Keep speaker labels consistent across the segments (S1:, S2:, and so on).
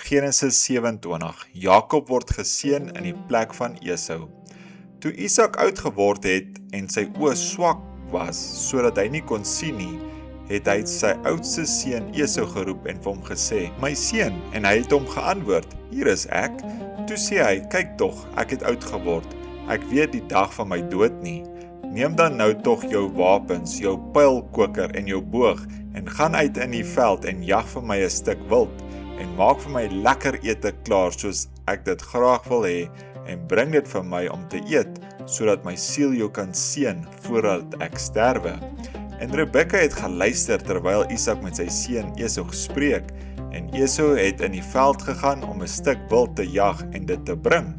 S1: Genesis 27. Jakob word geseën in die plek van Esau. Toe Isak oud geword het en sy oë swak was, sodat hy nie kon sien nie, het hy sy oudste seun Esau geroep en vir hom gesê, "My seun," en hy het hom geantwoord, "Hier is ek." Toe sê hy, "Kyk tog, ek het oud geword. Ek weet die dag van my dood nie. Neem dan nou tog jou wapens, jou pylkoker en jou boog, en gaan uit in die veld en jag vir my 'n stuk wild, en maak vir my lekker ete klaar soos ek dit graag wil hê, en bring dit vir my om te eet, sodat my siel jou kan seën voordat ek sterwe." En Rebekka het geluister terwyl Isak met sy seun Esau gespreek, en Esau het in die veld gegaan om 'n stuk wild te jag en dit te bring.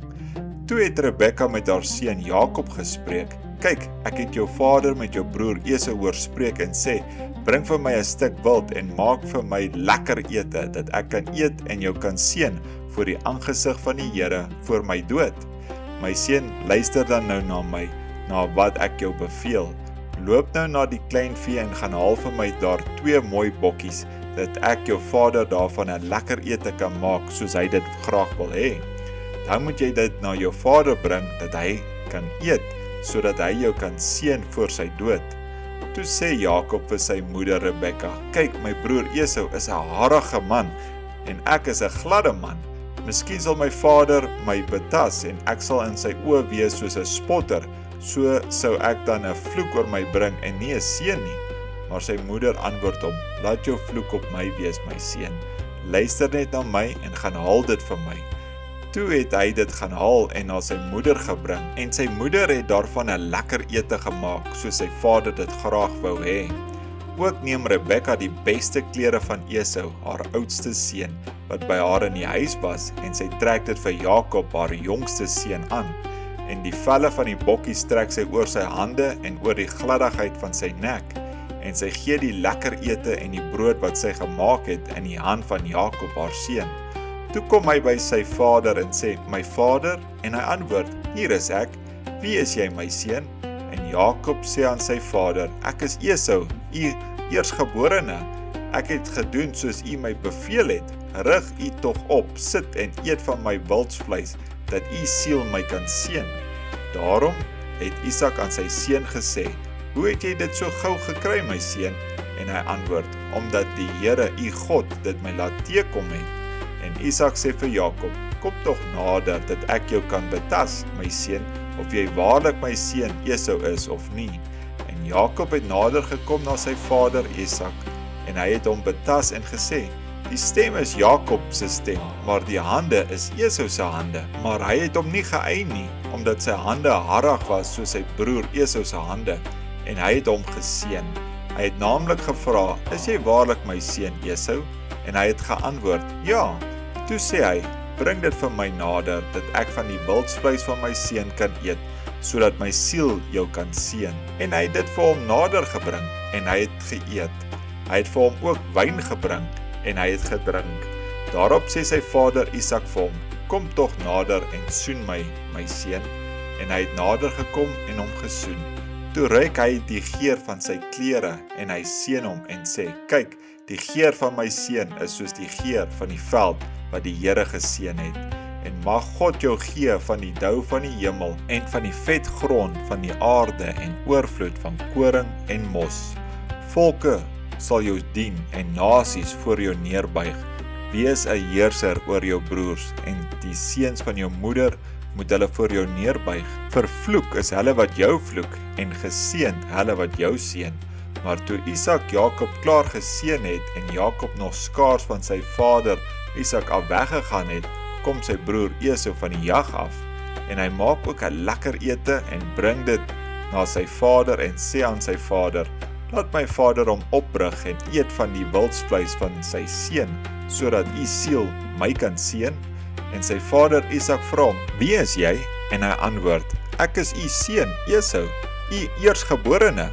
S1: Toe het Rebekka met haar seun Jakob gespreek, "Kyk, ek het jou vader met jou broer Esau hoor spreek en sê, bring vir my 'n stuk wild en maak vir my lekker ete, dat ek kan eet en jou kan seën voor die aangesig van die Here voor my dood. My seun, luister dan nou na my, na wat ek jou beveel. Loop nou na die klein vee en gaan haal vir my daar 2 mooi bokkies, dat ek jou vader daarvan 'n lekker ete kan maak, soos hy dit graag wil hê. Dan moet jy dit na jou vader bring, dat hy kan eet, sodat hy jou kan seën voor sy dood." Toe sê Jakob vir sy moeder Rebekka, "Kyk, my broer Esau is 'n harige man, en ek is 'n gladde man. Miskien sal my vader my betas, en ek sal in sy oë wees soos 'n spotter, so sou ek dan 'n vloek oor my bring, en nie 'n seën nie." Maar sy moeder antwoord hom, "Laat jou vloek op my wees, my seun. Luister net na my, en gaan haal dit vir my." Toe het hy dit gaan haal en na sy moeder gebring, en sy moeder het daarvan 'n lekker ete gemaak, soos sy vader dit graag wou hê. Ook neem Rebekka die beste klere van Esau, haar oudste seun, wat by haar in die huis was, en sy trek dit vir Jakob, haar jongste seun, aan. En die velle van die bokkies trek sy oor sy hande en oor die gladdigheid van sy nek, en sy gee die lekker ete en die brood wat sy gemaak het in die hand van Jakob, haar seun. Toe kom hy by sy vader en sê, "My vader," en hy antwoord, "Hier is ek. Wie is jy, my seun?" En Jakob sê aan sy vader, "Ek is Esau, u eersgeborene. Ek het gedoen soos u my beveel het. Rig u tog op, sit en eet van my wildsvleis, dat u siel my kan seën." Daarom het Isak aan sy seun gesê, "Hoe het jy dit so gou gekry, my seun?" En hy antwoord, "Omdat die Here u God dit my laat teekom het." En Isak sê vir Jakob, "Kom tog nader, dat ek jou kan betas, my seun, of jy waarlik my seun Esau is of nie." En Jakob het nader gekom na sy vader Isak, en hy het hom betas en gesê, "Die stem is Jakob se stem, maar die hande is Esau se hande." Maar hy het hom nie geëien nie, omdat sy hande harrig was soos sy broer Esau se hande, en hy het hom geseën. Hy het naamlik gevra, "Is jy waarlik my seun Esau?" En hy het geantwoord, "Ja." Toe sê hy, "Bring dit vir my nader, dat ek van die wildsvleis van my seun kan eet, sodat my siel jou kan seën." En hy het dit vir hom nader gebring, en hy het geëet. Hy het vir hom ook wyn gebring, en hy het gedrink. Daarop sê sy vader Isak vir hom, "Kom tog nader en soen my, my seun." En hy het nader gekom en hom gesoen. Toe ruik hy die geur van sy klere, en hy seën hom en sê, "Kyk, die geur van my seun is soos die geur van die veld wat die Here geseën het. En mag God jou gee van die dou van die hemel en van die vet grond van die aarde en oorvloed van koring en mos. Volke sal jou dien en nasies voor jou neerbuig. Wees 'n heerser oor jou broers, en die seuns van jou moeder moet hulle voor jou neerbuig. Vervloek is hulle wat jou vloek, en geseënd hulle wat jou seën." Maar toe Isak Jakob klaar geseën het, en Jakob nog skaars van sy vader Isak af weggegaan het, kom sy broer Esau van die jag af, en hy maak ook 'n lekker ete, en bring dit na sy vader, en sê aan sy vader, "Laat my vader hom oprig, en eet van die wildsvleis van sy seun, sodat u siel my kan seën." En sy vader Isak vra hom, "Wie is jy?" En hy antwoord, "Ek is u seun Esau, u eersgeborene."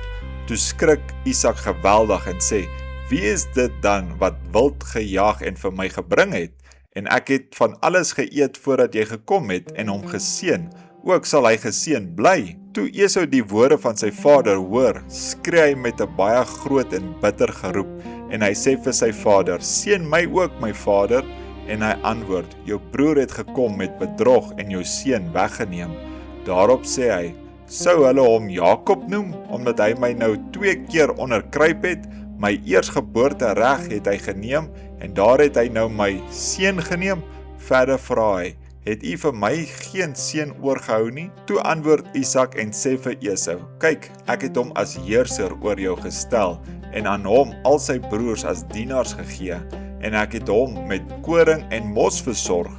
S1: Toe skrik Isak geweldig en sê, "Wie is dit dan wat wild gejaag en vir my gebring het? En ek het van alles geëet voordat jy gekom het en hom geseën, ook sal hy geseën bly." Toe Esau die woorde van sy vader hoor, skree hy met 'n baie groot en bitter geroep, en hy sê vir sy vader, "Seën my ook, my vader." En hy antwoord, jou broer het gekom met bedrog en jou seun weggeneem. Daarop sê hy, sou hulle hom Jakob noem, omdat hy my nou 2 keer onderkruip het, my eersgeboorte reg het hy geneem, en daar het hy nou my seun geneem. Verder vra hy, het u vir my geen seun oorgehou nie? Toe antwoord Isak en sê vir Esau, kyk, ek het hom as heerser oor jou gestel, en aan hom al sy broers as dienaars gegee, en ek het hom met koring en mos versorg.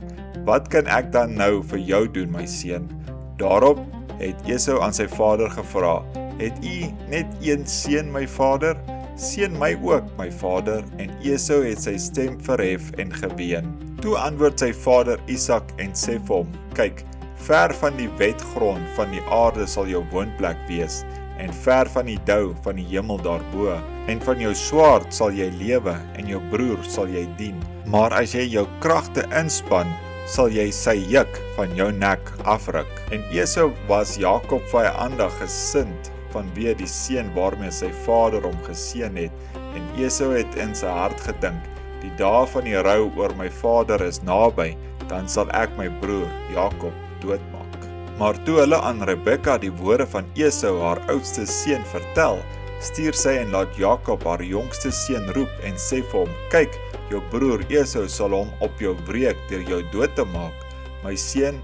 S1: Wat kan ek dan nou vir jou doen, my seun? Daarop het Esau aan sy vader gevra, het u net een seun, my vader? Seën my ook, my vader, en Esau het sy stem verhef en geween. Toe antwoord sy vader Isak en sê vir hom, kyk, ver van die wetgrond van die aarde sal jou woonplek wees, en ver van die dou van die hemel daarbo, en van jou swaard sal jy lewe, en jou broer sal jy dien. Maar as jy jou kragte inspann, sal jy sy juk van jou nek afruk. En Esau was Jakob vyandig gesind, vanweë die seën waarmee sy vader hom geseën het, en Esau het in sy hart gedink, die dae van die rou oor my vader is naby, dan sal ek my broer Jakob doodmaak. Maar toe hulle aan Rebekka die woorde van Esau haar oudste seun vertel, stuur sy en laat Jakob haar jongste seun roep en sê vir hom, kyk, jou broer Esau sal hom op jou wreek deur jou dood te maak. My seun,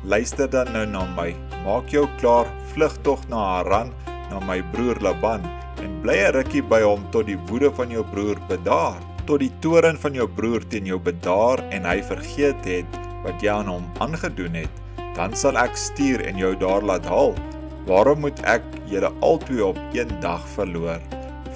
S1: luister dan nou na my, maak jou klaar, vlug tog na Haran, na my broer Laban, en bly 'n rukkie by hom tot die woede van jou broer bedaar, tot die toorn van jou broer teen jou bedaar en hy vergeet het wat jy aan hom aangedoen het, dan sal ek stuur en jou daar laat haal. Waarom moet ek julle albei op een dag verloor?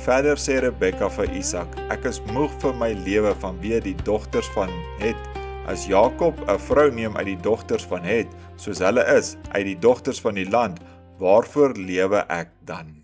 S1: Verder sê Rebekka vir Isak, ek is moeg vir my lewe vanweë die dogters van Het. As Jakob 'n vrou neem uit die dogters van Het, soos hulle is, uit die dogters van die land, waarvoor lewe ek dan?